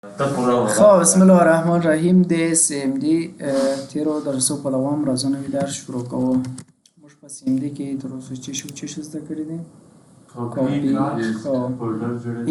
خب بسم الله الرحمن الرحیم د CMD تیرو درسو په دوام راځنه وی درس شروع کوو. موږ په CMD کې تر اوسه چې زده کړی دي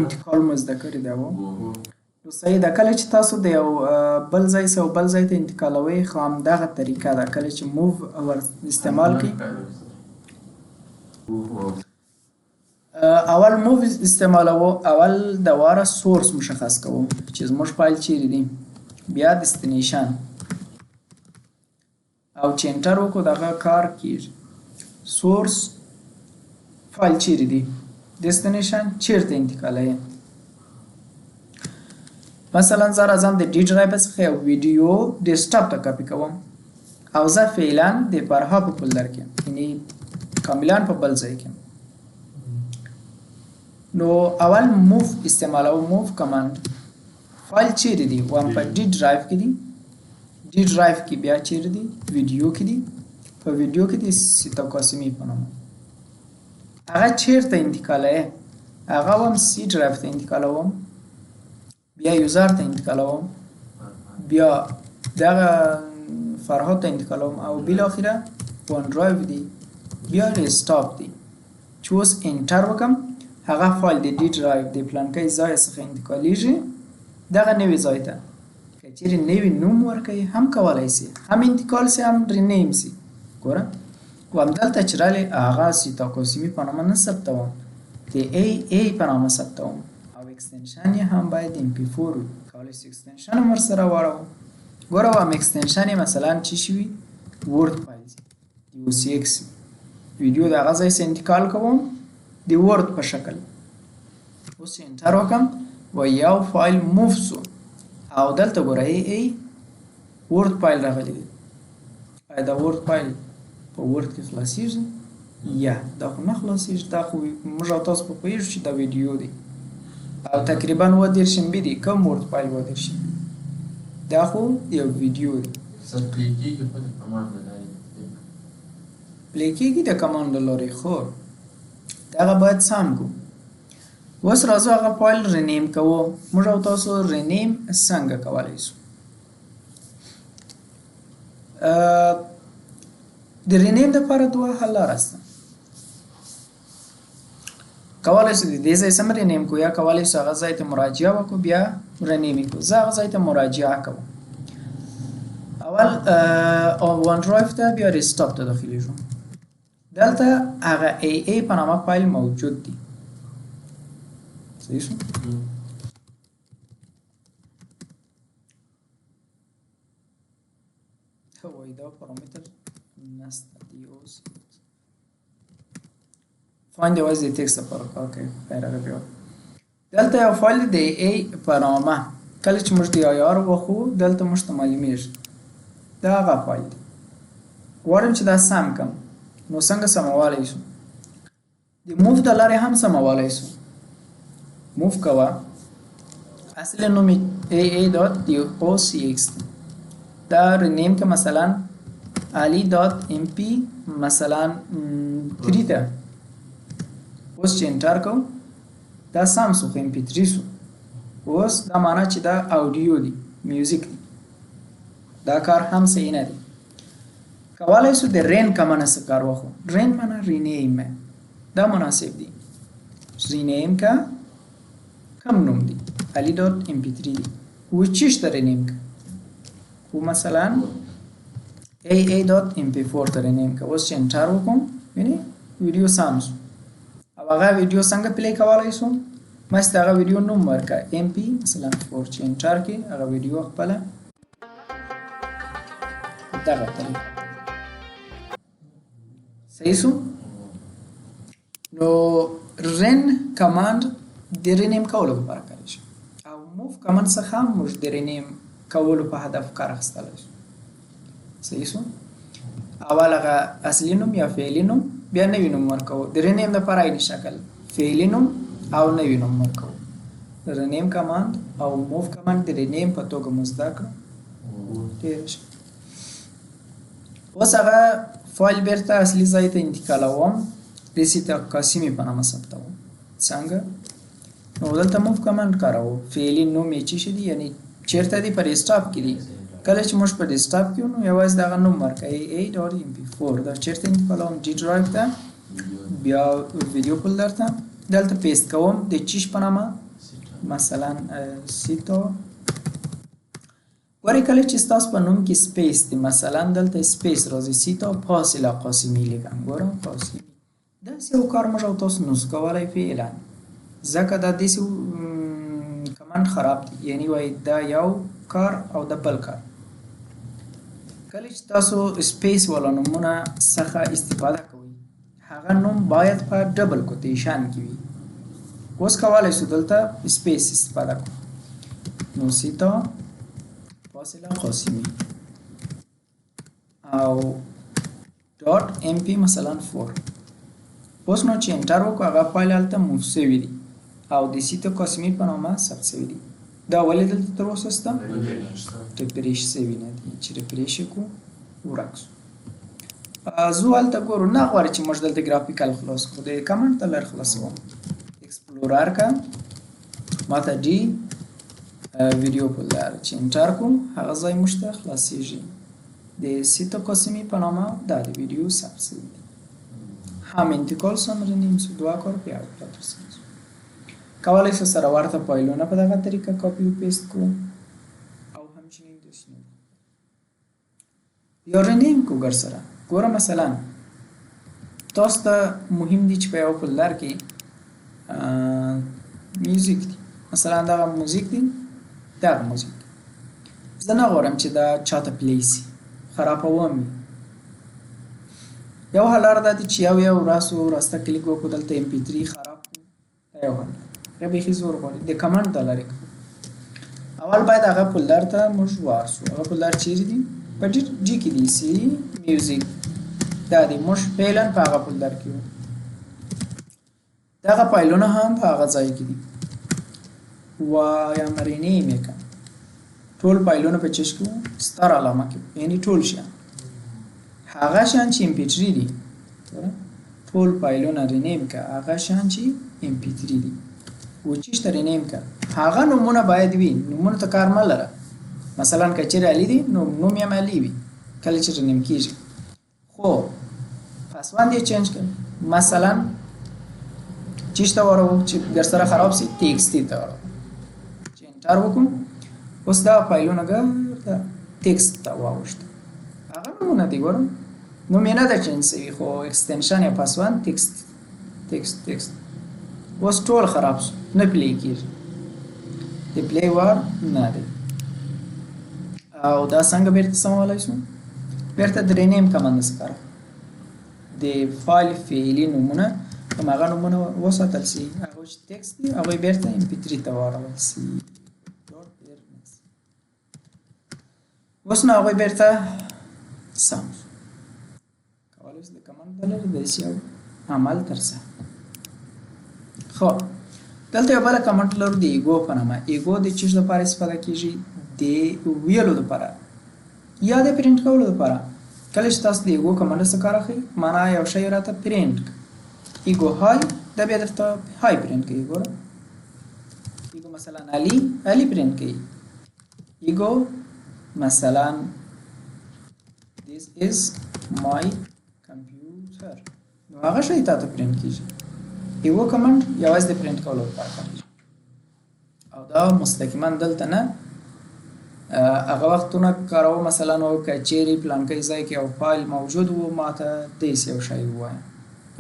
انتقال مو زده کړی دی. نو صحیح ده، کله چې تاسو د یو بل ځای څخه بل ځای ته انتقالوي خو همدغه طریقه ده. کله چې موو ور استعمال کړئ اول موو استعمالوو، اول د واره سورس مشخص کوو چې زموږ فایل چیرې دی، بیا دستنیشن او چې انټر وکړو دغه کار کیږي. سورس فایل چیرې دی، دستنیشن چیرته انتقالوي. مثلا زه راځم د ډي ډرایو څخه یو ویډیو ډیسکټاپ ته کاپي کوم او زه فعلا د پرها په فولډر کې یعنی کاملان په بل ځای کې. نو اول موو استعمالوو، موو کمانډ. فایل چیرې دی؟ وام په ډي ډرایو کې دی، ډي ډرایو کې بیا چیرې دی؟ ویډیو کې دی. په ویډیو کې د ستوکاسمی په نوم هغه چیرته انتقالوي؟ هغه هم سی ډرایو ته انتقالوم، بیا یوزر ته انتقالوم، بیا دغه فرهاد ته انتقالوم او بالاخره ون ډرایو دی، بیا ریسټاپ دی. چې اوس انټر وکم هغه فایل د ډي ډرایو د پلانکۍ ځای څخه انتقالیږي دغه نوي ځای ته. که چیرې نوي نوم ورکوي هم کولی سي، هم انتقال سي، هم رینیم سي. ګوره و همدلته چې راغلی هغه ستوکاسمی په نامه نه ثبتوم، د ای په نامه ثبتوم او اکسنشن یې هم باید MP4 وي. کولی سي اکسنشن هم ورسره واړوم. ګوره وام اکسنشن یې مثلا چې شي وي ورد فایل UCX ویډیو د هغه ځای څخه انتقال کوم د ورد په شکل. اوس انټر وکم و یو فایل موو سو او دلته ګوره ای ورد فایل راغلی دی. آیا دا ورد فایل په ورد کې خلاصیږي؟ یا دا خو نه خلاصیږي، دا خو موږ او تاسو په پوهیږو چې دا ویډیو دی او تقریبا 30 MB دی. کوم ورد فایل 30 MB؟ دا خو یو ویډیو دی. پلی کېږي د کمانډ له لارې. خو دغه باید سم کو. اوس راځو هغه فایل رینیم کوو. موږ او تاسو رینیم څنګه کولی شو؟ د رینیم لپاره دوه حل لاره شته. کولی شو د دې ځای سم رینیم کو، یا کولی شو هغه ځای ته مراجعه وکړو بیا رینیم کو. زه هغه ځای ته مراجعه کوم. اول ون ډرایو ته بیا ریسټاپ ته داخلیږو. دلته هغه ای په نامه فایل موجود دی. صحیح شو؟ وای دا پارامتر نسته دی. اوس فایند یوازې د ټکسټ لپاره کار کوي. خیر هغه بیا دلته یو فایل دی ای په نامه. کله چې موږ د IR وخو دلته موږ ته معلومیږي دا هغه فایل دی. غواړم چې دا سم کم. نو څنګه سمولی شو؟ د موو د لارې هم سمولی شو. موو کوه، اصل نوم AA.docx دا رینیم که مثلا ali.mp مثلا 3 ته. اوس چې انټر کوم دا سم سو، خو MP3 سو. اوس دا معنی چې دا اوډیو دی، میوزیک دی. دا کار هم صحیح نه دی. کولی شو د رین کمانډ څخه کار واخلو. رین معنی رینیم، دا مناسب دی. رینیم کا کم نوم دی ali.mp3 دی. و چیش ته رینیم کا؟ و مثلا aa.mp4 ته رینیم کا. اوس چې انټر وکړم ویني ویډیو سم شو. او هغه ویډیو څنګه پلی کولی شو؟ مست هغه ویډیو نوم ورکړه mp مثلا 4. چې انټر کې هغه ویډیو خپله دغه طریقه. صحیح شو؟ نو رین کمانډ د رینیم کولو لپاره کاریږي او موو کمانډ څخه هم موږ د رینیم کولو په هدف کار اخیستلی شو. صحیح شو؟ اول هغه اصلي نوم یا فعلي نوم، بیا نوي نوم ورکوو. د رینیم لپاره عیني شکل فعلي نوم او نوي نوم ورکوو. رینیم کمانډ او موو کمانډ د رینیم په توګه مو زده کړو. ډېر ښه. اوس هغه فایل بیرته اصلي ځای ته انتقالوم، د ستوکاسمی په نامه ثبتوم. څنګه؟ نو دلته موف کمانډ کاروو فعلي نوم یې چی شي دی یعنی چیرته دی پر ډیسکټاپ کې دی کله چې موږ په ډیسکټاپ کې نو یوازې دغه نوم ورکړئ 8 دا چیرته انتقالوم ډي ډرایو ته بیا ویډیو فولډر ته دلته پیسټ کوم د چیش په نامه مثلا سیتو ګورئ کله چې ستاسو په نوم کې سپیس دی مثلا دلته سپیس راځي سیتو فاصله قاسمي لیکم ګورم قاسمي داسې یو کار موږ او تاسو نوس کولی فعلا ځکه دا داسې کمانډ خراب دی یعنی وایي دا یو کار او د بل کار کله چې تاسو سپیس والا نومونه څخه استفاده کوئ هغه نوم باید په ډبل کوتیشن کې وي اوس کولی شو دلته سپیس استفاده کړو نو سیتا فاصله قاسمي او ډاټ ام پی مثلا 4 اوس نو چې انټر وکړو هغه فایل هلته موف شوی دی او د سیتا قاسمي په نامه ثبت شوی دی دا ولې دلته تر اوسه شته ریفریش شوی نه دی چې ریفریش کړو ورک شو زه هلته ګورو نه غواړي چې موږ دلته ګرافیکل خلاص کړو د کمانډ ته لر خلاصوم ایکسپلورر کا ماته ډي ویډیو فولډر چې انټر کوم هغه ځای موږ ته خلاصیږي د سیتا قاسمي په نامه دا د ویډیو ثبت شوی دی هم انتقال سمره نیم سو دوا کار بیا وکړو کولی شو سره ورته فایلونه په دغه طریقه کاپی و پیست کړو او همچنین داسې یا رنیم کو ګر سره ګوره مثلا تاسو ته مهم دي چې په یو فولډر کې میوزیک دی مثلا دغه موزیک دی دغه موزیک زه نه غواړم چې دا چاته پلی سي خرابوم یو حل لاره دا دی چې یو راسته کلیک وکړو دلته MP3 خراب کړو یو حل یا بیخي زور غواړي د کمانډ ته لرې اول باید هغه فولډر ته موږ وارسو هغه فولډر چیرې دی په ډي کې دی سی میوزیک دا دی موږ فعلا په هغه فولډر کې وو دغه فایلونه هم په هغه ځای کې دي وایم رینیم یې کړم ټول فایلونه په چش کې ستر علامه کې یعنی ټول شیان هغه شیان چې MP3 دي ټول فایلونه رینیم کړه هغه شیان چې MP3 دي و چیش ته رینیم کړه هغه نومونه باید وي نومونه ته کار مه لره مثلا که چیرې علي دي نوم یې علي وي کله چې رینیم کېږي خو پاسورډ یې چینج کړه مثلا چیش ته ورو چې ګر سره خراب سي TXT ته ورو چې انټر وکړو اوس دا فایلونه ګرځه ټیکسټ ته واوښت هغه نومونه دي ګورم نوم یې نه ده چینج شوي خو اکسټنشن یا پاسورډ ټیکسټ اوس ټول خراب شو نه پلی کېږي د پلی وار نه دی او دا څنګه بیرته سمولی شو بیرته د رینیم کمانډ څخه د فایل فعلي نومونه کوم هغه نومونه وساتل شي هغه چې ټیکسټ دي هغوی بیرته MP3 ته واړول شي اوس نو هغوی بیرته سم کولی شو د کمانډ ته لرې داسې یو عمل ترسره خو دلته یو بله کمانډ لرو د ایګو په نامه ایګو د چیز لپاره استفاده کیږي د ویلو لپاره یا د پرینټ کولو لپاره کله چې تاسو د ایګو کمانډ څخه کار اخلئ معنا یو شی راته پرینټ ایګو های دا بیا درته های پرینټ کوي ګوره ایګو مثلا علي پرینټ کوي ایګو مثلا this is my computer نو هغه شی تاسو پرینټ کیږي ایو کمانډ یوازې د پرینټ کولو لپاره کاریږي او دا مستقیما دلته نه هغه وختونه کاروه مثلا او کچيري پلانکي ځای کې او فایل موجود وو ماته دې یو شی وایي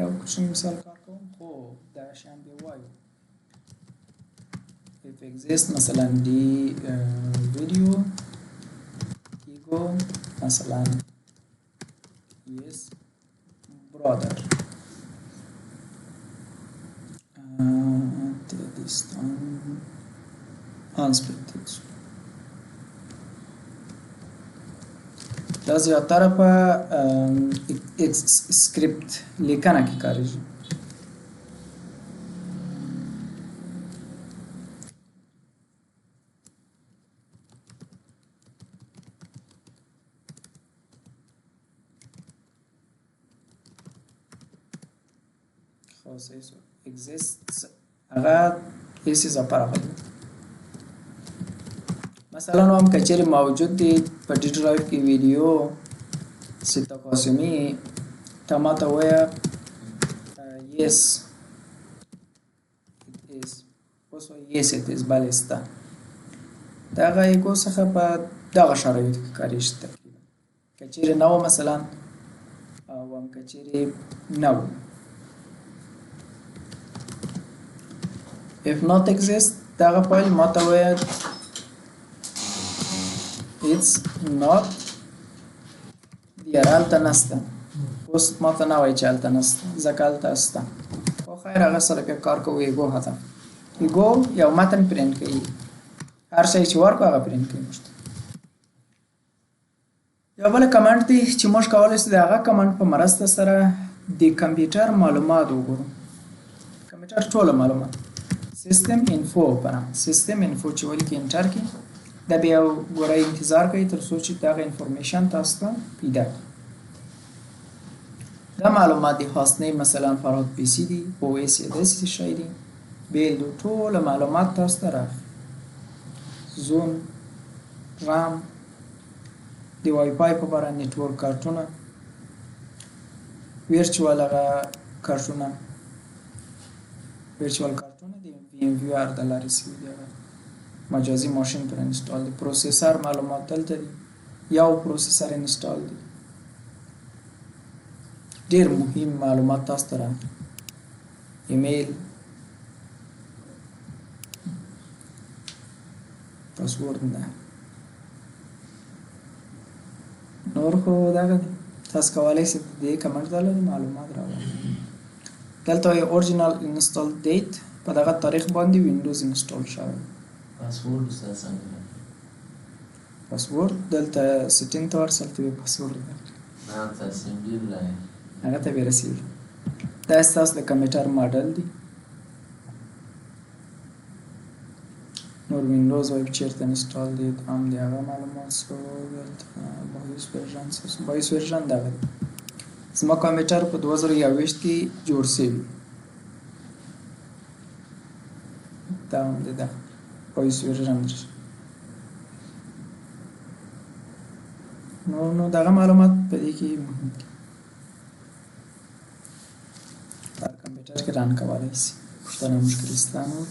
یو کوم مثال کار کوم خو دا شان دی وایو if exist مثلا دی ویدیو ایگو مثلا yes brother this time unscripted دا زیاتره په سکرپټ لیکنه کې کاریږي exists هغه هیڅ اضافه راغلی. مثلا هم که چیرې موجود دی په ډي ډرایو کې ویډیو چې تقاسمي ته ماته ووایه yes it is اوس وایي yes it is بله سته. د هغه ایګو څخه په دغه شرایطو کې کاریږي تقریبا. که چیرې نه و مثلا او هم که چیرې نه و. if not exist دغه فایل ماته وایه it's not there هلته نسته. اوس ماته نه وایي چې هلته نسته ځکه هلته شته. خو خیر هغه سره بیا کار کوو. ایګو هدف ایګو یو متن پرینټ کوي. هر شی چې ورکړو هغه پرینټ کوي موږ ته. یو بله کمنټ دی چې موږ کولی شو د هغه کمنټ په مرسته سره د کمپیوټر معلومات وګورو. کمپیوټر ټوله معلومات سیستم انفو په نام سیستم انفو چې ولیکې انټر کړي دا بیا ګورئ انتظار کوي تر څو چې دغه انفورمیشن تاسو ته پیدا کړي. دا معلومات د هاستنیم مثلا فراد پی سی دي او اس یې داسې شی دي بیل د ټوله معلومات تاسو ته راغلي. زون رام د وای فای په باره نیټورک کارتونه ویرچوال هغه کارتونه ویرچوال کارتونه د وی ام وی آر د لارې سوي دي. هغه مجازي ماشین پر انسټال دی. پروسیسر معلومات دلته دي. یو پروسیسر انسټال دی. ډېر مهم معلومات تاسو ته راغلي. ایمیل پاسورد نه نور خو دغه دی. تاسو کولی شئ د دې کمنټ ته لاندې معلومات راوړئ. دلته وایي اورجینال انسټال ډیټ په دغه تاریخ باندې وینډوز انسټال شوی. پاسورد استاد څنګه پاسورد دلته سیټینګ ته ورسه هلته بیا پاسورد ده نه تاسو یې لای هغه ته بیا رسېږي. دا ستاسو د کمپیوټر ماډل دی. نور وینډوز وایي چېرته انسټال دی هم د هغه معلومات څو دلته بایوس ورژن دغه دی. زما کمپیوټر په 2021 کې جوړ شوي. دا هم دی دغه بایوس ورژن نو دغه معلومات په دې کې مهم دي. پر کمپیوټر کې ران کولی شي. پوښتنه مشکل سته نور